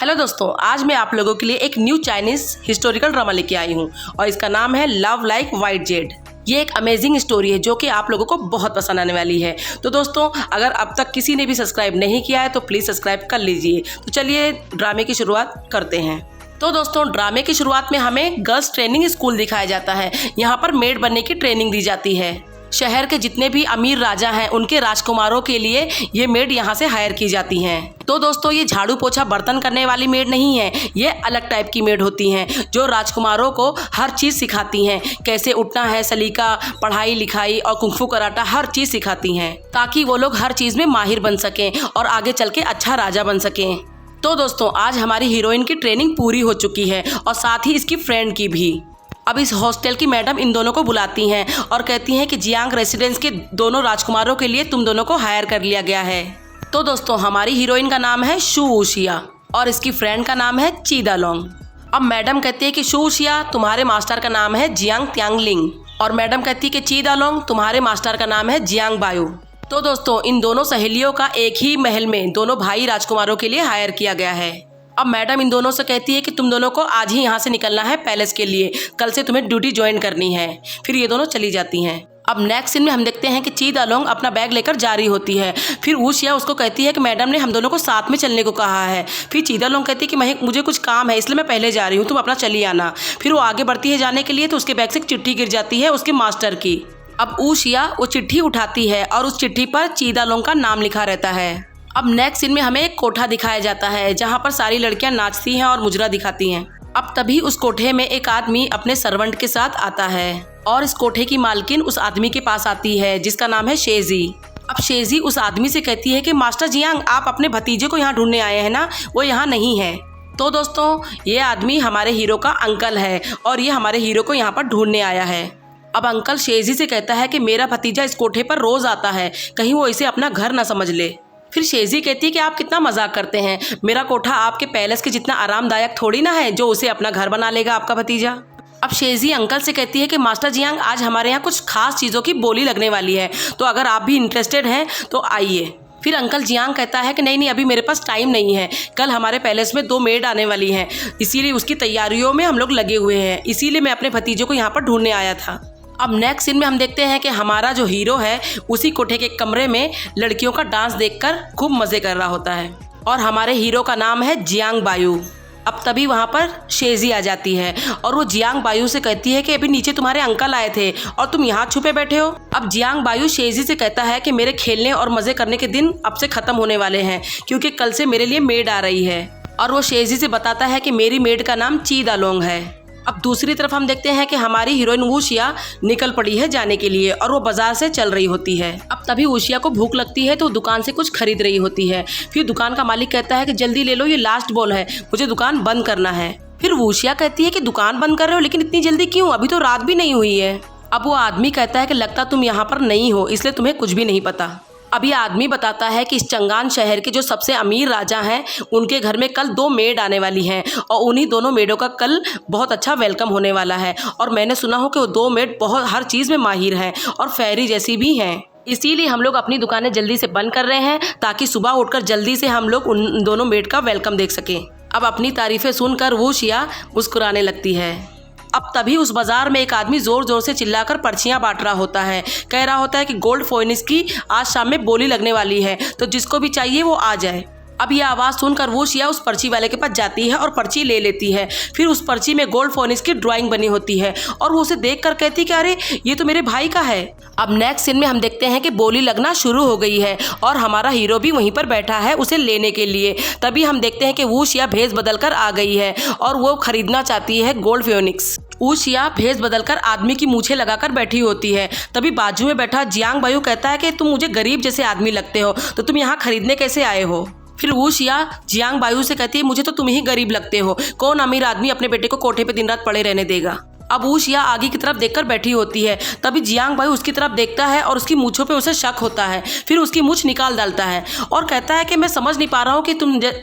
Hello दोस्तों, आज मैं आप लोगों के लिए एक न्यू चाइनीज हिस्टोरिकल ड्रामा लेके आई हूँ और इसका नाम है लव लाइक वाइट जेड। ये एक अमेजिंग स्टोरी है जो कि आप लोगों को बहुत पसंद आने वाली है। तो दोस्तों, अगर अब तक किसी ने भी सब्सक्राइब नहीं किया है तो प्लीज़ सब्सक्राइब कर लीजिए। तो चलिए ड्रामे की शुरुआत करते हैं। तो दोस्तों, ड्रामे की शुरुआत में हमें गर्ल्स ट्रेनिंग स्कूल दिखाया जाता है। यहाँ पर मेड बनने की ट्रेनिंग दी जाती है। शहर के जितने भी अमीर राजा हैं उनके राजकुमारों के लिए ये मेड यहाँ से हायर की जाती हैं। तो दोस्तों, ये झाड़ू पोछा बर्तन करने वाली मेड नहीं है, ये अलग टाइप की मेड होती हैं जो राजकुमारों को हर चीज़ सिखाती हैं। कैसे उठना है, सलीका, पढ़ाई लिखाई और कुंफू कराटा हर चीज़ सिखाती हैं ताकि वो लोग हर चीज़ में माहिर बन सकें और आगे चल के अच्छा राजा बन सकें। तो दोस्तों, आज हमारी हीरोइन की ट्रेनिंग पूरी हो चुकी है और साथ ही इसकी फ्रेंड की भी। अब इस हॉस्टल की मैडम इन दोनों को बुलाती हैं और कहती हैं कि जियांग रेसिडेंस के दोनों राजकुमारों के लिए तुम दोनों को हायर कर लिया गया है। तो दोस्तों, हमारी हीरोइन का नाम है शू वुशिया और इसकी फ्रेंड का नाम है चीदालोंग। अब मैडम कहती है कि शू वुशिया, तुम्हारे मास्टर का नाम है जियांग त्यांगलिंग, और मैडम कहती है कि चीदालोंग, तुम्हारे मास्टर का नाम है जियांग बायू। तो दोस्तों, इन दोनों सहेलियों का एक ही महल में दोनों भाई राजकुमारों के लिए हायर किया गया है। अब मैडम इन दोनों से कहती है कि तुम दोनों को आज ही यहाँ से निकलना है पैलेस के लिए, कल से तुम्हें ड्यूटी ज्वाइन करनी है। फिर ये दोनों चली जाती हैं। अब नेक्स्ट सीन में हम देखते हैं कि चीदालोंग अपना बैग लेकर जा रही होती है। फिर वुशिया उसको कहती है कि मैडम ने हम दोनों को साथ में चलने को कहा है। फिर चीदालोंग कहती है कि मुझे कुछ काम है इसलिए मैं पहले जा रही हूँ, तुम अपना चली आना। फिर वो आगे बढ़ती है जाने के लिए तो उसके बैग से एक चिट्ठी गिर जाती है उसके मास्टर की। अब वुशिया वो चिट्ठी उठाती है और उस चिट्ठी पर चीदालोंग का नाम लिखा रहता है। अब नेक्स्ट सीन में हमें एक कोठा दिखाया जाता है जहाँ पर सारी लड़कियां नाचती हैं और मुजरा दिखाती हैं। अब तभी उस कोठे में एक आदमी अपने सर्वेंट के साथ आता है और इस कोठे की मालकिन उस आदमी के पास आती है जिसका नाम है शेजी। अब शेजी उस आदमी से कहती है कि मास्टर जियांग, आप अपने भतीजे को यहाँ ढूंढने आए हैं ना, वो यहाँ नहीं है। तो दोस्तों, ये आदमी हमारे हीरो का अंकल है और ये हमारे हीरो को यहाँ पर ढूंढने आया है। अब अंकल शेजी से कहता है कि मेरा भतीजा इस कोठे पर रोज आता है, कहीं वो इसे अपना घर ना समझ ले। फिर शेजी कहती है कि आप कितना मजाक करते हैं, मेरा कोठा आपके पैलेस के जितना आरामदायक थोड़ी ना है जो उसे अपना घर बना लेगा आपका भतीजा। अब शेजी अंकल से कहती है कि मास्टर जियांग, आज हमारे यहाँ कुछ खास चीज़ों की बोली लगने वाली है, तो अगर आप भी इंटरेस्टेड हैं तो आइए। फिर अंकल जियांग कहता है कि नहीं, अभी मेरे पास टाइम नहीं है, कल हमारे पैलेस में 2 मेड आने वाली हैं, इसीलिए उसकी तैयारियों में हम लोग लगे हुए हैं, इसीलिए मैं अपने भतीजे को यहाँ पर ढूंढने आया था। अब नेक्स्ट सीन में हम देखते हैं कि हमारा जो हीरो है उसी कोठे के कमरे में लड़कियों का डांस देखकर खूब मजे कर रहा होता है और हमारे हीरो का नाम है जियांग बायू। अब तभी वहाँ पर शेजी आ जाती है और वो जियांग बायू से कहती है कि अभी नीचे तुम्हारे अंकल आए थे और तुम यहाँ छुपे बैठे हो। अब जियांग बायू शेजी से कहता है कि मेरे खेलने और मजे करने के दिन अब से खत्म होने वाले हैं क्योंकि कल से मेरे लिए मेड आ रही है, और वो शेजी से बताता है कि मेरी मेड का नाम चीदालोंग है। अब दूसरी तरफ हम देखते हैं कि हमारी हीरोइन वुशिया निकल पड़ी है जाने के लिए और वो बाजार से चल रही होती है। अब तभी वुशिया को भूख लगती है तो दुकान से कुछ खरीद रही होती है। फिर दुकान का मालिक कहता है कि जल्दी ले लो, ये लास्ट बॉल है, मुझे दुकान बंद करना है। फिर वुशिया कहती है कि दुकान बंद कर रहे हो, लेकिन इतनी जल्दी क्यों, अभी तो रात भी नहीं हुई है। अब वो आदमी कहता है कि लगता तुम यहाँ पर नहीं हो इसलिए तुम्हें कुछ भी नहीं पता। अब ये आदमी बताता है कि इस चंगान शहर के जो सबसे अमीर राजा हैं उनके घर में कल 2 मेड आने वाली हैं और उन्हीं दोनों मेडों का कल बहुत अच्छा वेलकम होने वाला है, और मैंने सुना हो कि वो 2 मेड बहुत हर चीज़ में माहिर हैं और फेरी जैसी भी हैं, इसीलिए हम लोग अपनी दुकानें जल्दी से बंद कर रहे हैं ताकि सुबह उठकर जल्दी से हम लोग उन दोनों मेड का वेलकम देख सकें। अब अपनी तारीफें सुनकर वुशिया मुस्कुराने लगती है। अब तभी उस बाजार में एक आदमी जोर जोर से चिल्लाकर पर्चियां बांट रहा होता है, कह रहा होता है कि गोल्ड फोइनिक्स की आज शाम में बोली लगने वाली है, तो जिसको भी चाहिए वो आ जाए। अब यह आवाज़ सुनकर वुशिया उस पर्ची वाले के पास जाती है और पर्ची ले लेती है। फिर उस पर्ची में गोल्ड फोइनिक्स की ड्राइंग बनी होती है और वो उसे देखकर कहती है कि अरे ये तो मेरे भाई का है। अब नेक्स्ट सीन में हम देखते हैं कि बोली लगना शुरू हो गई है और हमारा हीरो भी वहीं पर बैठा है उसे लेने के लिए। तभी हम देखते हैं कि वुशिया भेस बदल कर आ गई है और वो खरीदना चाहती है गोल्ड फोइनिक्स। वुशिया भेस बदलकर आदमी की मूछें लगाकर बैठी होती है। तभी बाजू में बैठा जियांग बायू कहता है कि तुम मुझे गरीब जैसे आदमी लगते हो, तो तुम यहाँ खरीदने कैसे आए हो। फिर वुशिया जियांग बायू से कहती है मुझे तो तुम ही गरीब लगते हो, कौन अमीर आदमी अपने बेटे को कोठे पे दिन रात पड़े रहने देगा। अब वुशिया आगे की तरफ देखकर बैठी होती है। तभी जियांग बायू उसकी तरफ देखता है और उसकी मूछों पे उसे शक होता है। फिर उसकी मूछ निकाल डालता है और कहता है कि मैं समझ नहीं पा रहा हूँ कि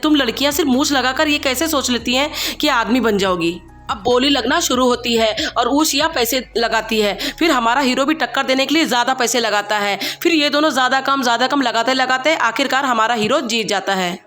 तुम लड़कियां सिर्फ मूछ लगाकर ये कैसे सोच लेती हैं कि आदमी बन जाओगी। अब बोली लगना शुरू होती है और वुशिया पैसे लगाती है। फिर हमारा हीरो भी टक्कर देने के लिए ज़्यादा पैसे लगाता है। फिर ये दोनों ज़्यादा कम लगाते लगाते आखिरकार हमारा हीरो जीत जाता है।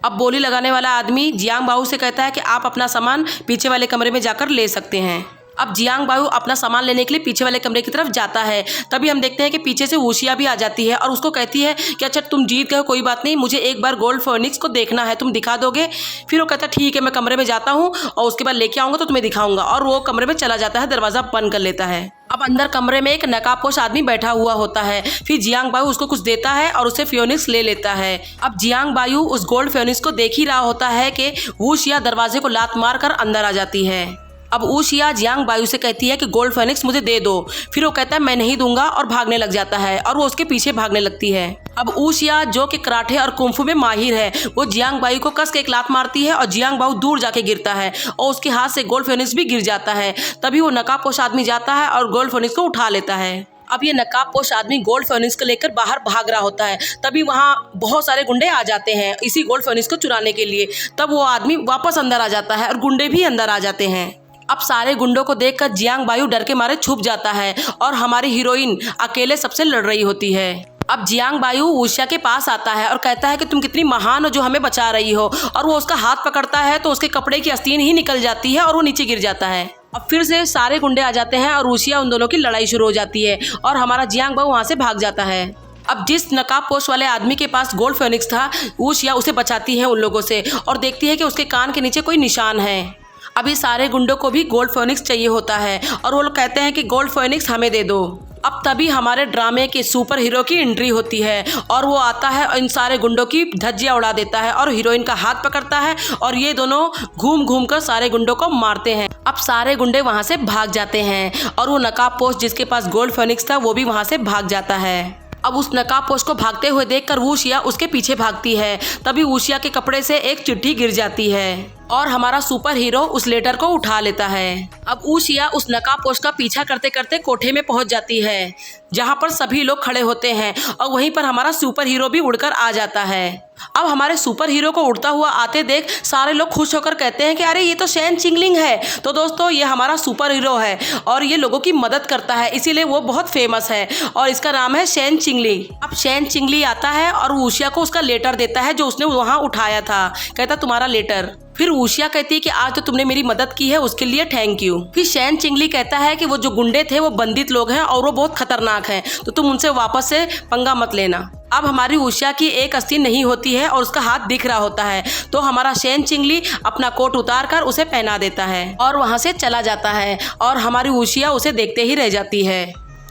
अब बोली लगाने वाला आदमी जियांग बाऊ से कहता है कि आप अपना सामान पीछे वाले कमरे में जाकर ले सकते हैं। अब जियांग बाऊ अपना सामान लेने के लिए पीछे वाले कमरे की तरफ जाता है। तभी हम देखते हैं कि पीछे से वुशिया भी आ जाती है और उसको कहती है कि अच्छा तुम जीत गए हो, कोई बात नहीं, मुझे एक बार गोल्ड फोनिक्स को देखना है, तुम दिखा दोगे? फिर वो कहता है ठीक है, मैं कमरे में जाता हूँ और उसके बाद लेके आऊँगा तो तुम्हें दिखाऊंगा। और वो कमरे में चला जाता है, दरवाज़ा बंद कर लेता है। अब अंदर कमरे में एक नकाबपोश आदमी बैठा हुआ होता है। फिर जियांग बायू उसको कुछ देता है और उसे फ्योनिक्स ले लेता है। अब जियांग बायू उस गोल्ड फ्योनिक्स को देख ही रहा होता है कि वुशिया दरवाजे को लात मार कर अंदर आ जाती है। अब वुशिया जियांग बायू से कहती है कि गोल्ड फेनिक्स मुझे दे दो। फिर वो कहता है मैं नहीं दूंगा और भागने लग जाता है और वो उसके पीछे भागने लगती है। अब वुशिया जो कि कराटे और कुंफू में माहिर है, वो जियांग बायू को कस के एक लात मारती है और जियांग बायू दूर जाके गिरता है और उसके हाथ से गोल्ड फेनिक्स भी गिर जाता है। तभी वो नकाबपोश आदमी जाता है और गोल्ड फेनिक्स को उठा लेता है। अब ये नकाबपोश आदमी गोल्ड फेनिक्स को लेकर बाहर भाग रहा होता है। तभी वहाँ बहुत सारे गुंडे आ जाते हैं इसी गोल्ड फेनिक्स को चुराने के लिए। तब वो आदमी वापस अंदर आ जाता है और गुंडे भी अंदर आ जाते हैं। अब सारे गुंडों को देखकर जियांग बायू डर के मारे छुप जाता है और हमारी हीरोइन अकेले सबसे लड़ रही होती है। अब जियांग बायू वुशिया के पास आता है और कहता है कि तुम कितनी महान हो जो हमें बचा रही हो। और वो उसका हाथ पकड़ता है तो उसके कपड़े की आस्तीन ही निकल जाती है और वो नीचे गिर जाता है। अब फिर से सारे गुंडे आ जाते हैं और वुशिया उन दोनों की लड़ाई शुरू हो जाती है और हमारा जियांग बायू वहाँ से भाग जाता है। अब जिस नकाबपोश वाले आदमी के पास गोल्ड फेनिक्स था, वुशिया उसे बचाती है उन लोगों से और देखती है कि उसके कान के नीचे कोई निशान है। अभी सारे गुंडों को भी गोल्ड फेनिक्स चाहिए होता है और वो लोग कहते हैं कि गोल्ड फेनिक्स हमें दे दो। अब तभी हमारे ड्रामे के सुपर हीरो की एंट्री होती है और वो आता है और इन सारे गुंडों की धज्जियां उड़ा देता है और हीरोइन का हाथ पकड़ता है और ये दोनों घूम घूम कर सारे गुंडों को मारते हैं। अब सारे गुंडे वहां से भाग जाते हैं और वो नकाबपोश जिसके पास गोल्ड फेनिक्स था वो भी वहां से भाग जाता है। अब उस नकाबपोश को भागते हुए देखकर वुशिया उसके पीछे भागती है। तभी वुशिया के कपड़े से एक चिट्ठी गिर जाती है और हमारा सुपर हीरो उस लेटर को उठा लेता है। अब वुशिया उस नकाबपोश का पीछा करते करते कोठे में पहुंच जाती है जहां पर सभी लोग खड़े होते हैं और वहीं पर हमारा सुपर हीरो भी उड़कर आ जाता है। अब हमारे सुपर हीरो को उड़ता हुआ आते देख सारे लोग खुश होकर कहते हैं कि अरे ये तो शेन चिंगलिंग है। तो दोस्तों ये हमारा सुपर हीरो है और ये लोगों की मदद करता है, इसीलिए वो बहुत फेमस है और इसका नाम है शेन चिंगली। अब शेन चिंगली आता है और वुशिया को उसका लेटर देता है जो उसने वहाँ उठाया था। कहता तुम्हारा लेटर। फिर वुशिया कहती है कि आज तो तुमने मेरी मदद की है उसके लिए थैंक यू। फिर शेन चिंगली कहता है कि वो जो गुंडे थे वो बंदित लोग हैं और वो बहुत खतरनाक हैं, तो तुम उनसे वापस से पंगा मत लेना। अब हमारी वुशिया की एक आस्तीन नहीं होती है और उसका हाथ दिख रहा होता है, तो हमारा शेन चिंगली अपना कोट उतार कर उसे पहना देता है और वहाँ से चला जाता है और हमारी वुशिया उसे देखते ही रह जाती है।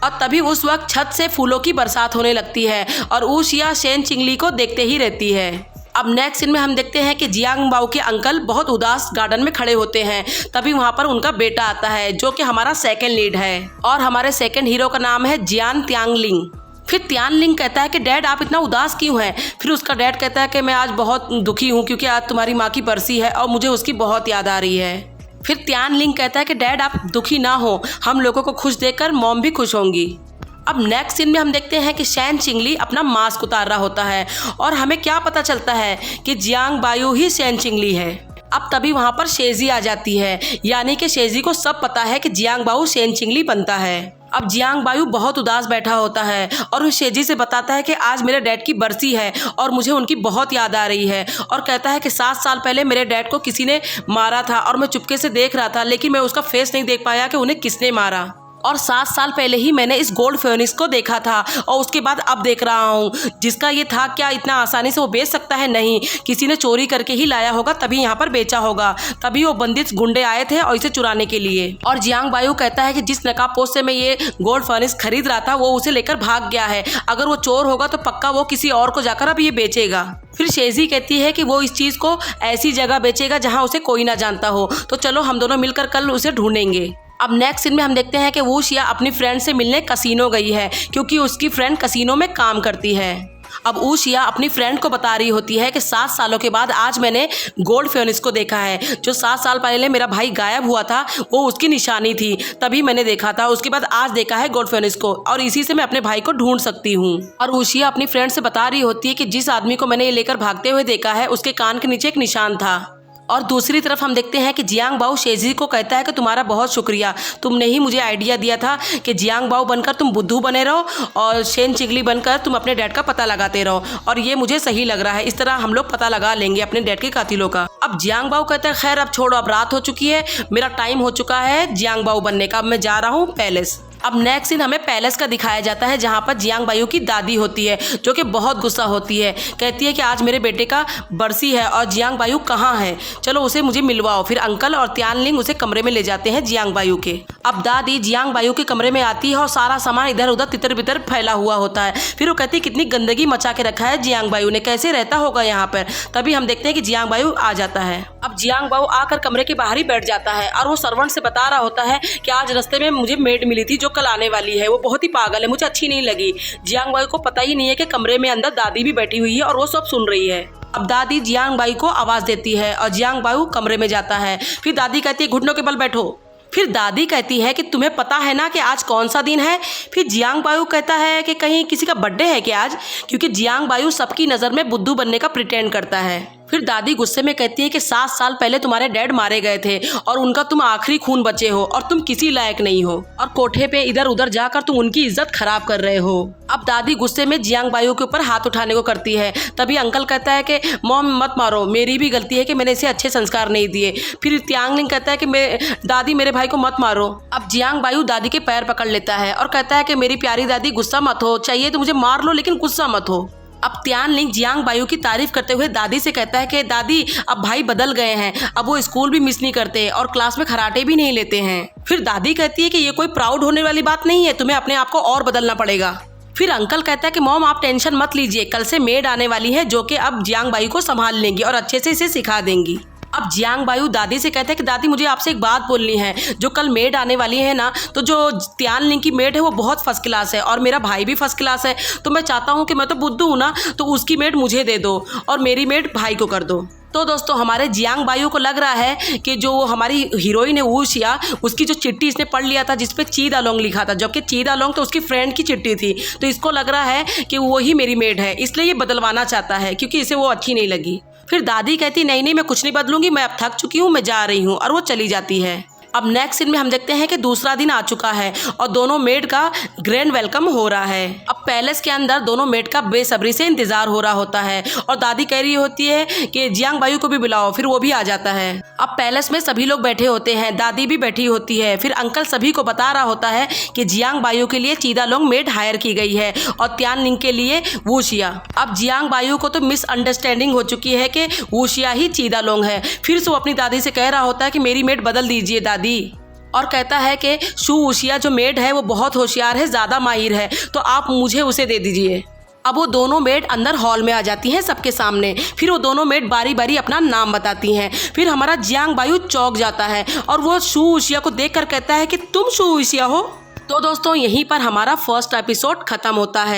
और तभी उस वक्त छत से फूलों की बरसात होने लगती है और वुशिया शेन चिंगली को देखते ही रहती है। अब नेक्स्ट सीन में हम देखते हैं कि जियांग बाऊ के अंकल बहुत उदास गार्डन में खड़े होते हैं। तभी वहाँ पर उनका बेटा आता है जो कि हमारा सेकंड लीड है और हमारे सेकंड हीरो का नाम है जियान त्यांगलिंग। फिर त्यांगलिंग कहता है कि डैड आप इतना उदास क्यों हैं? फिर उसका डैड कहता है कि मैं आज बहुत दुखी हूँ क्योंकि आज तुम्हारी माँ की बरसी है और मुझे उसकी बहुत याद आ रही है। फिर त्यांगलिंग कहता है कि डैड आप दुखी ना हो, हम लोगों को खुश देखकर मॉम भी खुश होंगी। अब नेक्स्ट सीन में हम देखते हैं कि शेन चिंगली अपना मास्क उतार रहा होता है और हमें क्या पता चलता है कि जियांग बायू ही शेन चिंगली है। अब तभी वहाँ पर शेजी आ जाती है, यानी कि शेजी को सब पता है कि जियांग बायू शेन चिंगली बनता है। अब जियांग बायू बहुत उदास बैठा होता है और वो शेजी से बताता है कि आज मेरे डैड की बरसी है और मुझे उनकी बहुत याद आ रही है और कहता है कि 7 साल पहले मेरे डैड को किसी ने मारा था और मैं चुपके से देख रहा था, लेकिन मैं उसका फेस नहीं देख पाया कि उन्हें किसने मारा। और 7 साल पहले ही मैंने इस गोल्ड फेनिक्स को देखा था और उसके बाद अब देख रहा हूँ। जिसका ये था क्या इतना आसानी से वो बेच सकता है? नहीं, किसी ने चोरी करके ही लाया होगा तभी यहाँ पर बेचा होगा। तभी वो बंदित गुंडे आए थे और इसे चुराने के लिए। और जियांग बायू कहता है कि जिस नकाबपोश से मैं ये गोल्ड फेनिक्स खरीद रहा था वो उसे लेकर भाग गया है। अगर वो चोर होगा तो पक्का वो किसी और को जाकर अब ये बेचेगा। फिर शेजी कहती है कि वो इस चीज़ को ऐसी जगह बेचेगा जहाँ उसे कोई ना जानता हो, तो चलो हम दोनों मिलकर कल उसे ढूंढेंगे। अब नेक्स्ट सीन में हम देखते हैं कि वुशिया अपनी फ्रेंड से मिलने कसिनो गई है क्योंकि उसकी फ्रेंड कसिनो में काम करती है। अब वुशिया अपनी फ्रेंड को बता रही होती है कि 7 सालों के बाद आज मैंने गोल्ड फेनिक्स को देखा है। जो 7 साल पहले मेरा भाई गायब हुआ था वो उसकी निशानी थी, तभी मैंने देखा था। उसके बाद आज देखा है गोल्ड फेनिक्स को और इसी से मैं अपने भाई को ढूंढ सकती हूँ। और वुशिया अपनी फ्रेंड से बता रही होती है कि जिस आदमी को मैंने ये लेकर भागते हुए देखा है उसके कान के नीचे एक निशान था और दूसरी तरफ हम देखते हैं कि जियांग बाओ शेजी को कहता है कि तुम्हारा बहुत शुक्रिया, तुमने ही मुझे आइडिया दिया था कि जियांग बाओ बनकर तुम बुद्धू बने रहो और शेन चिगली बनकर तुम अपने डैड का पता लगाते रहो, और ये मुझे सही लग रहा है, इस तरह हम लोग पता लगा लेंगे अपने डैड के कातिलों का। अब जियांग बाओ कहता है खैर अब छोड़ो, अब रात हो चुकी है, मेरा टाइम हो चुका है जियांग बाओ बनने का, अब मैं जा रहा हूँ पैलेस। अब नेक्स्ट सीन हमें पैलेस का दिखाया जाता है जहाँ पर जियांग बाओ की दादी होती है जो कि बहुत गुस्सा होती है, कहती है कि आज मेरे बेटे का बरसी है और जियांग बाओ कहाँ है, चलो उसे मुझे मिलवाओ। फिर अंकल और त्यानलिंग उसे कमरे में ले जाते हैं जियांग बाओ के। अब दादी जियांग बाओ के कमरे में आती है और सारा सामान इधर उधर तितर बितर फैला हुआ होता है। फिर वो कहती है कितनी गंदगी मचा के रखा है जियांग बाओ ने, कैसे रहता होगा यहाँ पर। तभी हम देखते हैं कि जियांग बाओ आ जाता है। अब जियांग बाओ आकर कमरे के बाहर ही बैठ जाता है और वो सर्वेंट से बता रहा होता है कि आज रास्ते में मुझे मेड मिली थी जो कल आने वाली है, वो बहुत ही पागल है, मुझे अच्छी नहीं लगी। जियांग बाओ को पता ही नहीं है कि कमरे में अंदर दादी भी बैठी हुई है और वो सब सुन रही है। अब दादी जियांग बाओ को आवाज देती है और जियांग बाओ कमरे में जाता है। फिर दादी कहती है घुटनों के बल बैठो। फिर दादी कहती है कि तुम्हें पता है ना कि आज कौन सा दिन है। फिर जियांग बाओ कहता है कि कहीं किसी का बर्थडे है क्या आज, क्योंकि जियांग बाओ सबकी नज़र में बुद्धू बनने का प्रिटेंड करता है। फिर दादी गुस्से में कहती है कि 7 साल पहले तुम्हारे डैड मारे गए थे और उनका तुम आखिरी खून बचे हो और तुम किसी लायक नहीं हो, और कोठे पे इधर उधर जाकर तुम उनकी इज्जत खराब कर रहे हो। अब दादी गुस्से में जियांग बाओ के ऊपर हाथ उठाने को करती है। तभी अंकल कहता है कि मॉम मत मारो, मेरी भी गलती है कि मैंने इसे अच्छे संस्कार नहीं दिए। फिर त्यानलिंग कहता है कि दादी मेरे भाई को मत मारो। अब जियांग बाओ दादी के पैर पकड़ लेता है और कहता है कि मेरी प्यारी दादी गुस्सा मत हो, चाहिए तो मुझे मार लो लेकिन गुस्सा मत हो। अब त्यानलिंग जियांग बाओ की तारीफ करते हुए दादी से कहता है कि दादी अब भाई बदल गए हैं, अब वो स्कूल भी मिस नहीं करते और क्लास में खराटे भी नहीं लेते हैं। फिर दादी कहती है कि ये कोई प्राउड होने वाली बात नहीं है, तुम्हें अपने आप को और बदलना पड़ेगा। फिर अंकल कहता है कि मॉम आप टेंशन मत लीजिए, कल से मेड आने वाली है जो कि अब जियांग बाओ को संभाल लेंगी और अच्छे से इसे सिखा देंगी। अब जियांग बाओ दादी से कहता है कि दादी मुझे आपसे एक बात बोलनी है, जो कल मेड आने वाली है ना, तो जो त्यानलिंग की मेड है वो बहुत फर्स्ट क्लास है और मेरा भाई भी फर्स्ट क्लास है, तो मैं चाहता हूँ कि मैं तो बुद्धू हूँ ना, तो उसकी मेड मुझे दे दो और मेरी मेड भाई को कर दो। तो दोस्तों हमारे जियांग बाओ को लग रहा है कि जो हमारी हीरोइन है वूशिया, उसकी जो चिट्ठी इसने पढ़ लिया था जिसपे चीदा लोंग लिखा था, जबकि चीदा लोंग तो उसकी फ्रेंड की चिट्ठी थी, तो इसको लग रहा है कि वो ही मेरी मेड है, इसलिए ये बदलवाना चाहता है क्योंकि इसे वो अच्छी नहीं लगी। फिर दादी कहती नहीं नहीं मैं कुछ नहीं बदलूंगी, मैं अब थक चुकी हूँ, मैं जा रही हूँ, और वो चली जाती है। अब नेक्स्ट सीन में हम देखते हैं कि दूसरा दिन आ चुका है और दोनों मेड का ग्रैंड वेलकम हो रहा है। अब पैलेस के अंदर दोनों मेड का बेसब्री से इंतजार हो रहा होता है और दादी कह रही होती है कि जियांग बाओ को भी बुलाओ, फिर वो भी आ जाता है। अब पैलेस में सभी लोग बैठे होते हैं, दादी भी बैठी होती है। फिर अंकल सभी को बता रहा होता है कि जियांग बाओ के लिए चीदा लोंग मेड हायर की गई है और त्यानलिंग के लिए वूशिया। अब जियांग बाओ को तो मिसअंडरस्टैंडिंग हो चुकी है कि वूशिया ही चीदा लोंग है। फिर से वो अपनी दादी से कह रहा होता है कि मेरी मेड बदल दीजिए दादी, और कहता है कि शू वूशिया जो मेड है वो बहुत होशियार है, ज़्यादा माहिर है, तो आप मुझे उसे दे दीजिए। अब वो दोनों मेड अंदर हॉल में आ जाती हैं सबके सामने। फिर वो दोनों मेड बारी बारी अपना नाम बताती हैं। फिर हमारा जियांग बाओ चौंक जाता है और वो शू वूशिया को देखकर कहता है कि तुम शू वूशिया हो। तो दोस्तों यहीं पर हमारा फर्स्ट एपिसोड खत्म होता है।